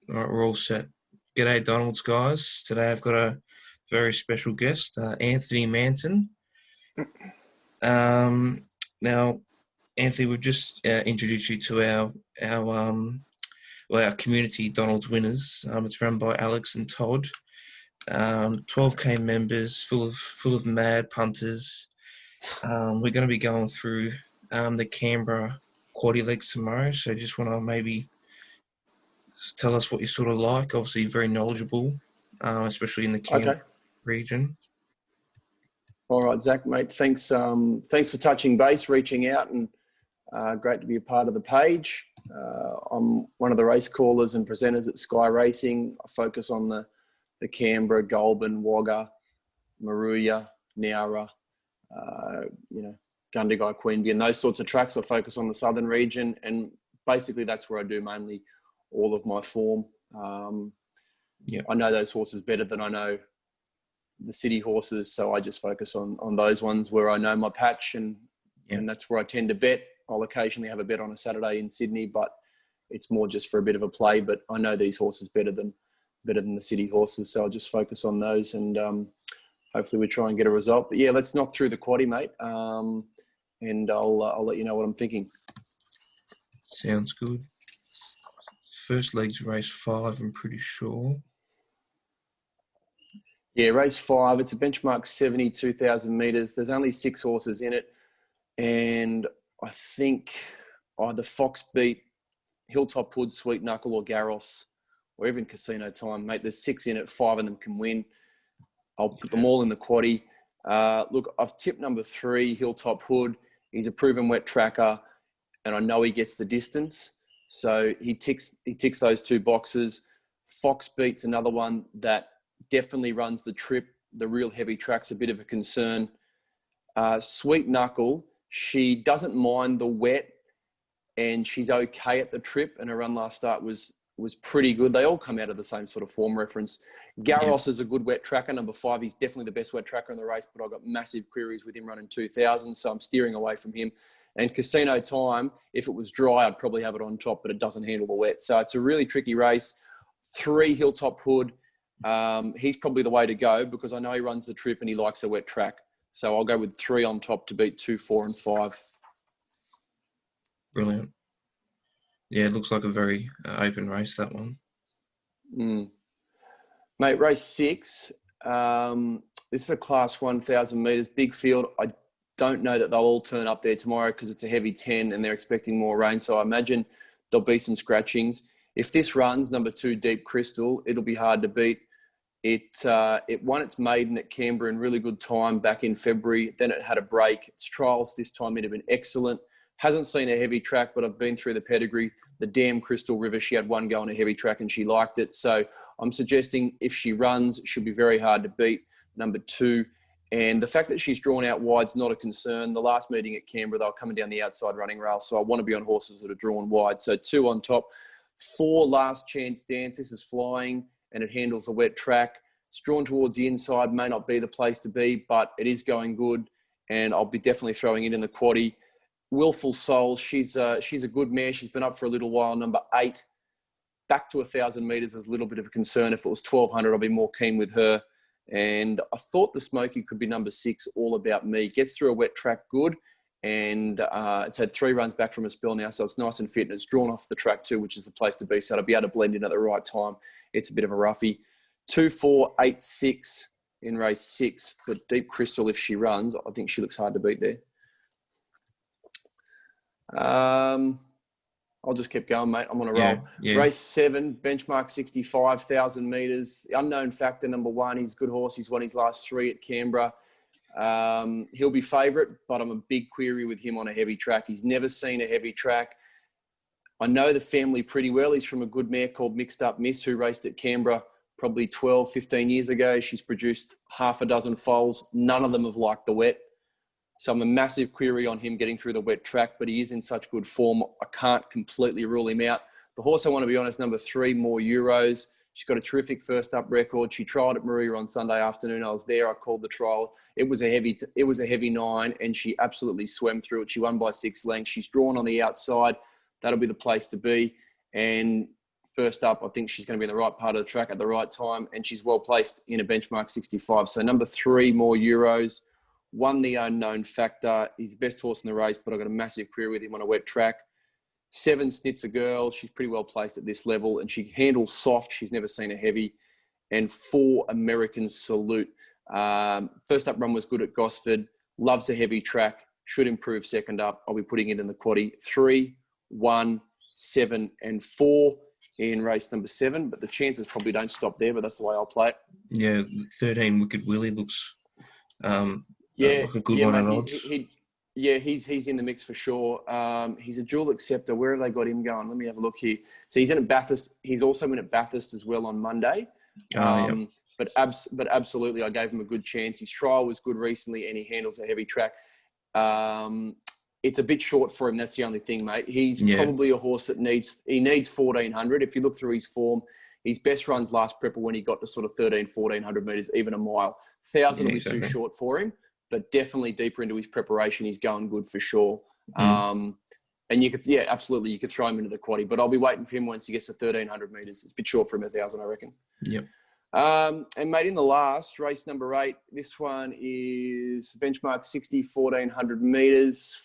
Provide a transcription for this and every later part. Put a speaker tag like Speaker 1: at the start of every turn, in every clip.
Speaker 1: All right, we're all set. G'day, Donalds, guys. Today I've got a very special guest, Anthony Manton. Now, Anthony, we've just introduced you to our community Donalds winners. It's run by Alex and Todd. 12K members, full of mad punters. We're going to be going through the Canberra quaddy legs tomorrow, so just want to maybe tell us what you're sort of like. Obviously, very knowledgeable, especially in the Canberra region.
Speaker 2: All right, Zach, mate. Thanks for touching base, reaching out, and great to be a part of the page. I'm one of the race callers and presenters at Sky Racing. I focus on the Canberra, Goulburn, Wagga, Moruya, Nowra, Gundagai, Queanbeyan, and those sorts of tracks. I focus on the southern region, and basically that's where I do mainly all of my form. I know those horses better than I know the city horses, so I just focus on those ones where I know my patch, and that's where I tend to bet. I'll occasionally have a bet on a Saturday in Sydney, but it's more just for a bit of a play. But I know these horses better than the city horses, so I'll just focus on those, and hopefully we try and get a result. But yeah, let's knock through the quaddie, mate, and I'll let you know what I'm thinking.
Speaker 1: Sounds good. First leg's race 5, I'm pretty sure.
Speaker 2: Yeah, race 5. It's a benchmark 72,000 metres. There's only 6 horses in it, and I think either Fox Beat, Hilltop Hood, Sweet Knuckle, or Garros, or even Casino Time, mate. There's 6 in it. 5 of them can win. I'll put them all in the quaddie. Look, I've tipped number 3, Hilltop Hood. He's a proven wet tracker, and I know he gets the distance. So he ticks those 2 boxes. Fox Beat's another one that definitely runs the trip. The real heavy track's a bit of a concern. Sweet Knuckle, she doesn't mind the wet, and she's okay at the trip, and her run last start was pretty good. They all come out of the same sort of form reference. Garros is a good wet tracker. Number 5, he's definitely the best wet tracker in the race, but I've got massive queries with him running 2,000, so I'm steering away from him. And Casino Time, if it was dry, I'd probably have it on top, but it doesn't handle the wet. So it's a really tricky race. 3, Hilltop Hood. He's probably the way to go because I know he runs the trip and he likes a wet track. So I'll go with 3 on top to beat 2, 4, and 5.
Speaker 1: Brilliant. Yeah, it looks like a very open race, that one.
Speaker 2: Mate, race 6. This is a class 1,000 metres, big field. I don't know that they'll all turn up there tomorrow because it's a heavy 10 and they're expecting more rain. So I imagine there'll be some scratchings. If this runs, number 2, Deep Crystal, it'll be hard to beat. It won its maiden at Canberra in really good time back in February. Then it had a break. Its trials this time it had been excellent. Hasn't seen a heavy track, but I've been through the pedigree. The damn Crystal River, she had one go on a heavy track and she liked it. So I'm suggesting if she runs, she'll be very hard to beat, number 2. And the fact that she's drawn out wide's not a concern. The last meeting at Canberra, they were coming down the outside running rail. So I want to be on horses that are drawn wide. So 2 on top. 4, Last Chance Dance. This is flying and it handles the wet track. It's drawn towards the inside, may not be the place to be, but it is going good. And I'll be definitely throwing it in the quaddie. Willful Soul, she's a good mare. She's been up for a little while. Number 8, back to 1,000 metres is a little bit of a concern. If it was 1,200, I'll be more keen with her. And I thought the Smoky could be number 6, All About Me. Gets through a wet track good. And it's had 3 runs back from a spell now, so it's nice and fit. And it's drawn off the track too, which is the place to be. So it'll be able to blend in at the right time. It's a bit of a roughie. 2, 4, 8, 6 in race 6. But Deep Crystal, if she runs, I think she looks hard to beat there. I'll just keep going, mate. I'm on a roll.
Speaker 1: Yeah.
Speaker 2: Race 7, benchmark 65,000 metres. The unknown factor, number 1. He's a good horse. He's won his last 3 at Canberra. He'll be favourite, but I'm a big query with him on a heavy track. He's never seen a heavy track. I know the family pretty well. He's from a good mare called Mixed Up Miss who raced at Canberra probably 12, 15 years ago. She's produced half a dozen foals. None of them have liked the wet. So I'm a massive query on him getting through the wet track, but he is in such good form. I can't completely rule him out. The horse I want to be honest, number 3, More Euros. She's got a terrific first up record. She trialled at Maria on Sunday afternoon. I was there. I called the trial. It was a heavy 9, and she absolutely swam through it. She won by 6 lengths. She's drawn on the outside. That'll be the place to be. And First up, I think she's going to be in the right part of the track at the right time, and she's well placed in a benchmark 65. So number 3, More Euros, won the Unknown Factor. He's the best horse in the race, but I've got a massive career with him on a wet track. 7, Snitzer Girl. She's pretty well placed at this level, and she handles soft. She's never seen a heavy. And 4, American Salute. First up run was good at Gosford. Loves a heavy track. Should improve second up. I'll be putting it in the quaddie. 3, 1, 7, and 4 in race number 7. But the chances probably don't stop there, but that's the way I'll play it.
Speaker 1: Yeah, 13, Wicked Willie looks like a good one at odds.
Speaker 2: He's in the mix for sure. He's a dual acceptor. Where have they got him going? Let me have a look here. So he's in at Bathurst. He's also in at Bathurst as well on Monday. But absolutely, I gave him a good chance. His trial was good recently, and he handles a heavy track. It's a bit short for him. That's the only thing, mate. He's probably a horse that needs 1,400. If you look through his form, his best runs last prep when he got to sort of 1,100 metres, even a mile. 1,000 will be too short for him, but definitely deeper into his preparation, he's going good for sure. And you could, absolutely, you could throw him into the quaddie, but I'll be waiting for him once he gets to 1,300 metres. It's a bit short for him, 1,000, I reckon.
Speaker 1: Yep.
Speaker 2: And mate, in the last race number 8, this one is benchmark 60, 1,400 metres.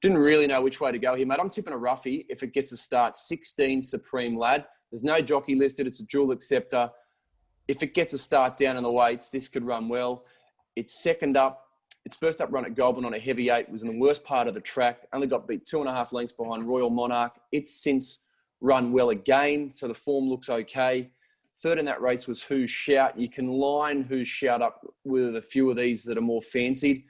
Speaker 2: Didn't really know which way to go here, mate. I'm tipping a roughie if it gets a start. 16, Supreme Lad. There's no jockey listed. It's a dual acceptor. If it gets a start down in the weights, this could run well. It's second up. Its first up run at Goulburn on a heavy 8 was in the worst part of the track. Only got beat 2.5 lengths behind Royal Monarch. It's since run well again, so the form looks okay. Third in that race was Who's Shout. You can line Who's Shout up with a few of these that are more fancied.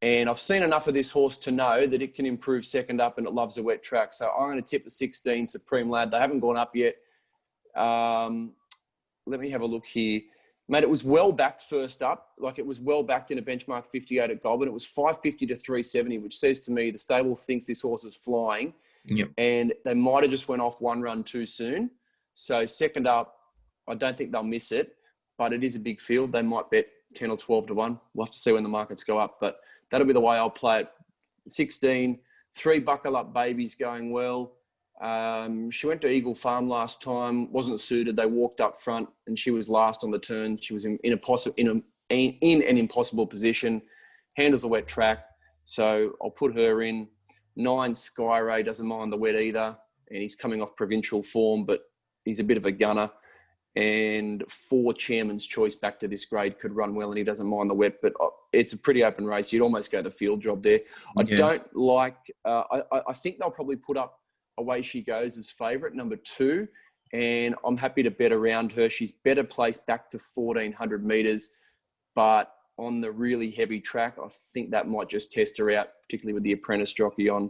Speaker 2: And I've seen enough of this horse to know that it can improve second up and it loves a wet track. So I'm going to tip the 16, Supreme Lad. They haven't gone up yet. Let me have a look here. Mate, it was well backed first up. Like it was well backed in a benchmark 58 at Goulburn. It was 550 to 370, which says to me the stable thinks this horse is flying.
Speaker 1: Yep.
Speaker 2: And they might have just went off one run too soon. So second up, I don't think they'll miss it, but it is a big field. They might bet 10 or 12 to 1. We'll have to see when the markets go up, but that'll be the way I'll play it. 16, 3 Buckle Up Babies going well. She went to Eagle Farm last time, wasn't suited. They walked up front and she was last on the turn. She was in an impossible position, handles a wet track. So I'll put her in. 9, Sky Ray doesn't mind the wet either. And he's coming off provincial form, but he's a bit of a gunner. And 4, Chairman's Choice back to this grade could run well and he doesn't mind the wet, but it's a pretty open race. You'd almost go the field job there. I don't like, I think they'll probably put up Away She Goes as favourite, number 2. And I'm happy to bet around her. She's better placed back to 1,400 metres, but on the really heavy track, I think that might just test her out, particularly with the apprentice jockey on.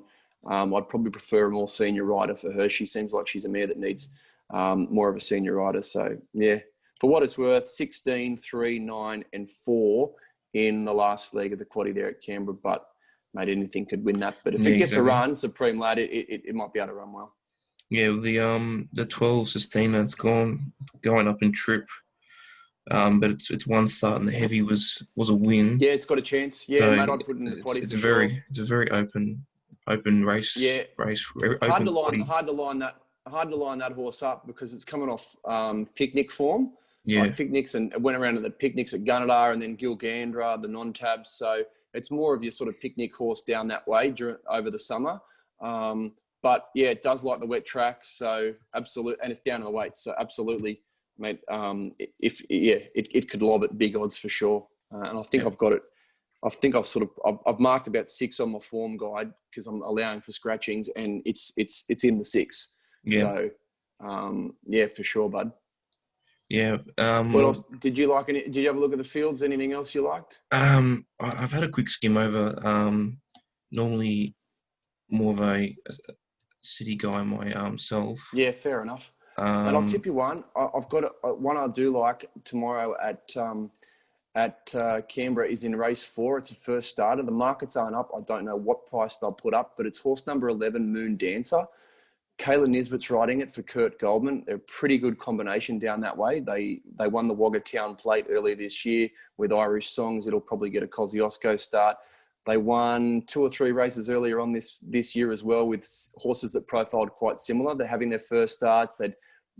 Speaker 2: I'd probably prefer a more senior rider for her. She seems like she's a mare that needs more of a senior rider. So, yeah, for what it's worth, 16, 3, 9, and 4 in the last leg of the quaddie there at Canberra. But, mate, anything could win that. But if it gets a run, Supreme Lad, it might be able to run well.
Speaker 1: Yeah, the 12 Sustain that's going up in trip. But it's one start and the heavy was a win.
Speaker 2: Yeah, it's got a chance. Yeah,
Speaker 1: so
Speaker 2: mate, I'd put it in the quaddie
Speaker 1: it's a very open race.
Speaker 2: Yeah,
Speaker 1: Hard
Speaker 2: to line that horse up because it's coming off picnic form.
Speaker 1: Yeah,
Speaker 2: like picnics, and went around to the picnics at Gunnedah and then Gilgandra, the non-tabs. So it's more of your sort of picnic horse down that way over the summer. But yeah, it does like the wet track. So absolutely, and it's down in the weights. So absolutely, mate. It could lob at big odds for sure. And I think I've got it. I think I've marked about 6 on my form guide because I'm allowing for scratchings, and it's in the 6.
Speaker 1: Yeah.
Speaker 2: So for sure, bud.
Speaker 1: Yeah.
Speaker 2: What else did you like? Did you have a look at the fields? Anything else you liked?
Speaker 1: I've had a quick skim over. Normally, more of a city guy myself.
Speaker 2: Yeah, fair enough. And I'll tip you one. I've got one I do like tomorrow at Canberra is in race 4. It's a first starter. The markets aren't up. I don't know what price they'll put up, but it's horse number 11, Moon Dancer. Kayla Nisbet's riding it for Kurt Goldman. They're a pretty good combination down that way. They won the Wagga Town Plate earlier this year with Irish Songs. It'll probably get a Kosciuszko start. They won 2 or 3 races earlier on this year as well with horses that profiled quite similar. They're having their first starts. They'd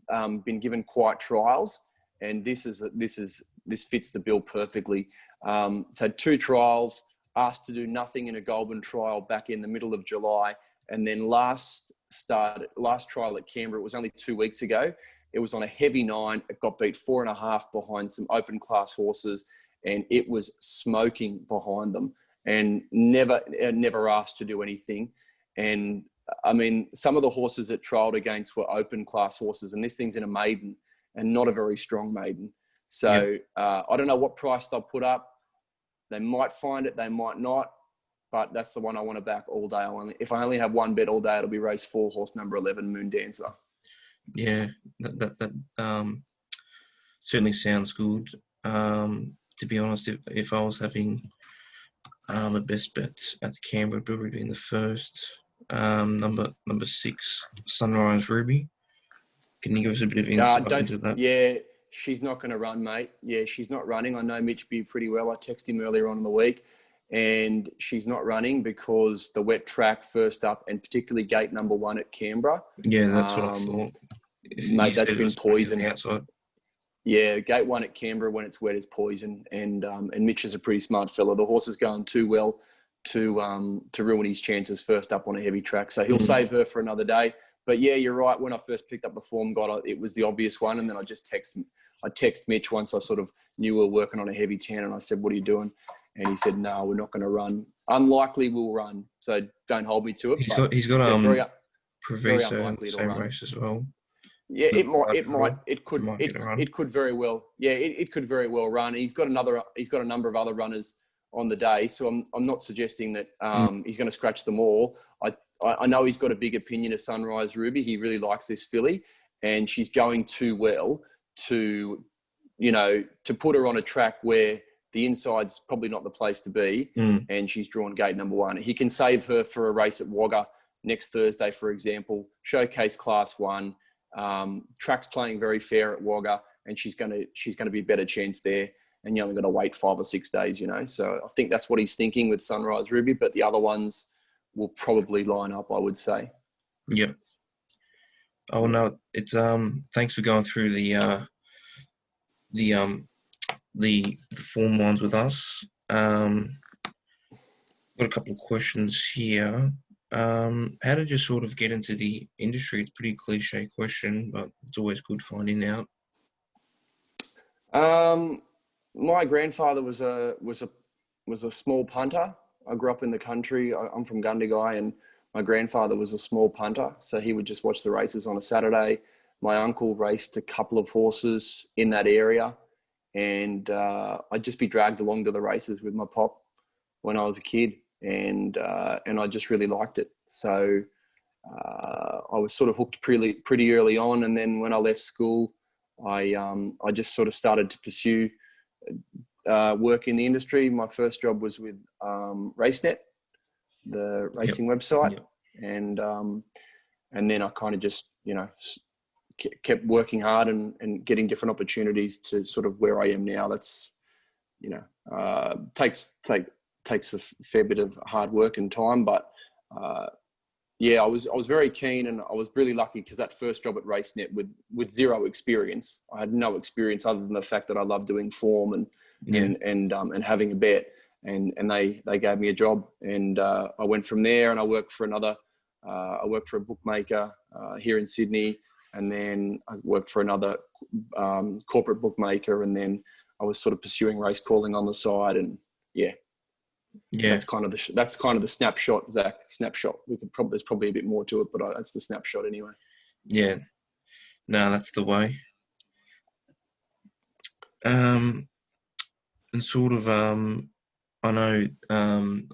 Speaker 2: been given quiet trials, and this fits the bill perfectly. So 2 trials, asked to do nothing in a Goulburn trial back in the middle of July, and then last trial at Canberra, it was only 2 weeks ago. It was on a heavy 9. It got beat 4.5 behind some open class horses, and it was smoking behind them, and never asked to do anything. And I mean, some of the horses it trialled against were open class horses, and this thing's in a maiden and not a very strong maiden. So I don't know what price they'll put up. They might find it, they might not, but that's the one I want to back all day. If I only have one bet all day, it'll be race 4, horse number 11, Moon Dancer.
Speaker 1: Yeah, that certainly sounds good. To be honest, if I was having a best bet at Canberra, it would be in the first. Number 6, Sunrise Ruby. Can you give us a bit of insight into that?
Speaker 2: Yeah, she's not going to run, mate. Yeah, she's not running. I know Mitch Beard pretty well. I texted him earlier on in the week, and she's not running because the wet track first up, and particularly gate number 1 at Canberra.
Speaker 1: Yeah, that's what I thought.
Speaker 2: Mate, that's been poison.
Speaker 1: Outside.
Speaker 2: Yeah, gate 1 at Canberra when it's wet is poison, and Mitch is a pretty smart fella. The horse is going too well to ruin his chances first up on a heavy track, so he'll save her for another day. But yeah, you're right. When I first picked up the form guide, it was the obvious one, and then I text Mitch once I sort of knew we were working on a heavy 10, and I said, "What are you doing?" And he said, "No, we're not going to run. Unlikely we'll run, so don't hold me to it."
Speaker 1: He's got Proviso in the same race as well.
Speaker 2: Yeah, it could very well. Yeah, it could very well run. He's got a number of other runners on the day, so I'm not suggesting that he's going to scratch them all. I know he's got a big opinion of Sunrise Ruby. He really likes this filly, and she's going too well to put her on a track where the inside's probably not the place to be, and she's drawn gate number 1. He can save her for a race at Wagga next Thursday, for example, showcase class 1. Track's playing very fair at Wagga, and she's going to be a better chance there, and you're only going to wait 5 or 6 days, So I think that's what he's thinking with Sunrise Ruby, but the other ones will probably line up, I would say.
Speaker 1: Yep. Oh no, it's thanks for going through the form lines with us. Got a couple of questions here. How did you sort of get into the industry? It's a pretty cliche question, but it's always good finding out.
Speaker 2: My grandfather was a small punter. I grew up in the country. I'm from Gundagai, and my grandfather was a small punter, so he would just watch the races on a Saturday. My uncle raced a couple of horses in that area, and I'd just be dragged along to the races with my pop when I was a kid, and I just really liked it. So I was sort of hooked pretty early on, and then when I left school, I just sort of started to pursue work in the industry. My first job was with RaceNet, the racing website, and then I kind of just kept working hard and getting different opportunities to sort of where I am now. That's takes a fair bit of hard work and time, but I was very keen, and I was really lucky because that first job at RaceNet with zero experience, I had no experience other than the fact that I love doing form and having a bet, and they gave me a job, and I went from there, and I worked for a bookmaker here in Sydney, and then I worked for another corporate bookmaker, and then I was sort of pursuing race calling on the side, and that's kind of the snapshot, Zach. Snapshot. There's probably a bit more to it, but that's the snapshot anyway. Yeah,
Speaker 1: no, that's the way. And sort of, I know,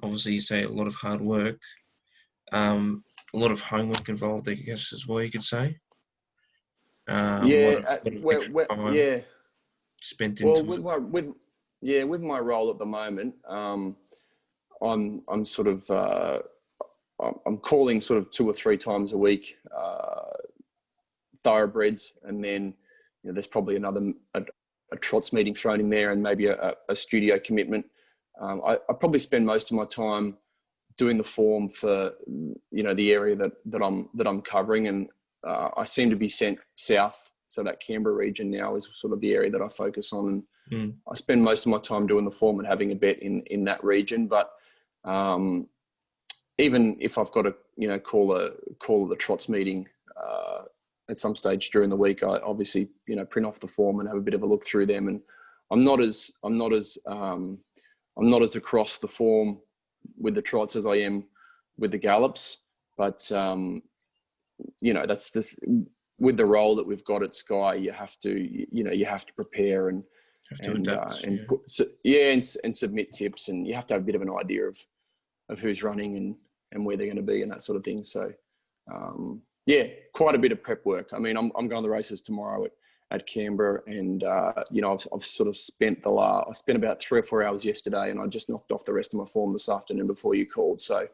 Speaker 1: obviously you say a lot of hard work, a lot of homework involved, I guess, as well, you could say. Spent into
Speaker 2: with my role at the moment, I'm sort of I'm calling sort of 2 or 3 times a week thoroughbreds, and then there's probably another a trots meeting thrown in there, and maybe a studio commitment I probably spend most of my time doing the form for, the area that I'm covering, and I seem to be sent south. So that Canberra region now is sort of the area that I focus on. And I spend most of my time doing the form and having a bet in that region. But even if I've got to, call the trots meeting at some stage during the week, I obviously, print off the form and have a bit of a look through them. And I'm not as across the form with the trots as I am with the gallops, but that's this, with the role that we've got at Sky, you have to prepare and submit tips, and you have to have a bit of an idea of who's running and where they're going to be and that sort of thing. So quite a bit of prep work. I mean, I'm going to the races tomorrow at Canberra, and I've sort of spent I spent about 3 or 4 hours yesterday, and I just knocked off the rest of my form this afternoon before you called. So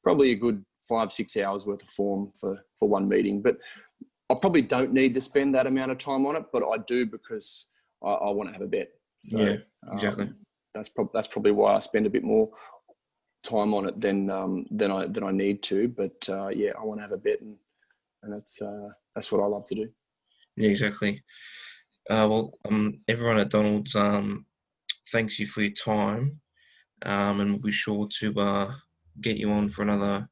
Speaker 2: probably a good 5-6 hours worth of form for one meeting. But I probably don't need to spend that amount of time on it, but I do because I want to have a bet. So,
Speaker 1: yeah, exactly.
Speaker 2: That's probably why I spend a bit more time on it than I need to. But I want to have a bet, and that's what I love to do.
Speaker 1: Yeah, exactly. Everyone at Donald's, thanks you for your time, and we'll be sure to get you on for another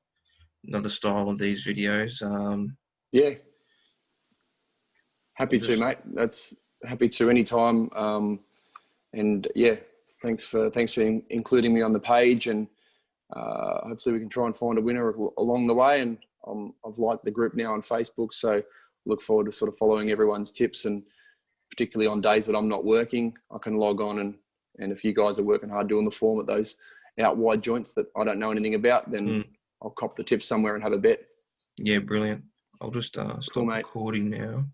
Speaker 1: style of these videos.
Speaker 2: Happy to, mate. That's happy to anytime. Thanks for including me on the page, and hopefully we can try and find a winner along the way. And I've liked the group now on Facebook, so look forward to sort of following everyone's tips, and particularly on days that I'm not working, I can log on and if you guys are working hard doing the form at those out wide joints that I don't know anything about, then I'll cop the tips somewhere and have a bet.
Speaker 1: Yeah, brilliant. I'll just stop recording now.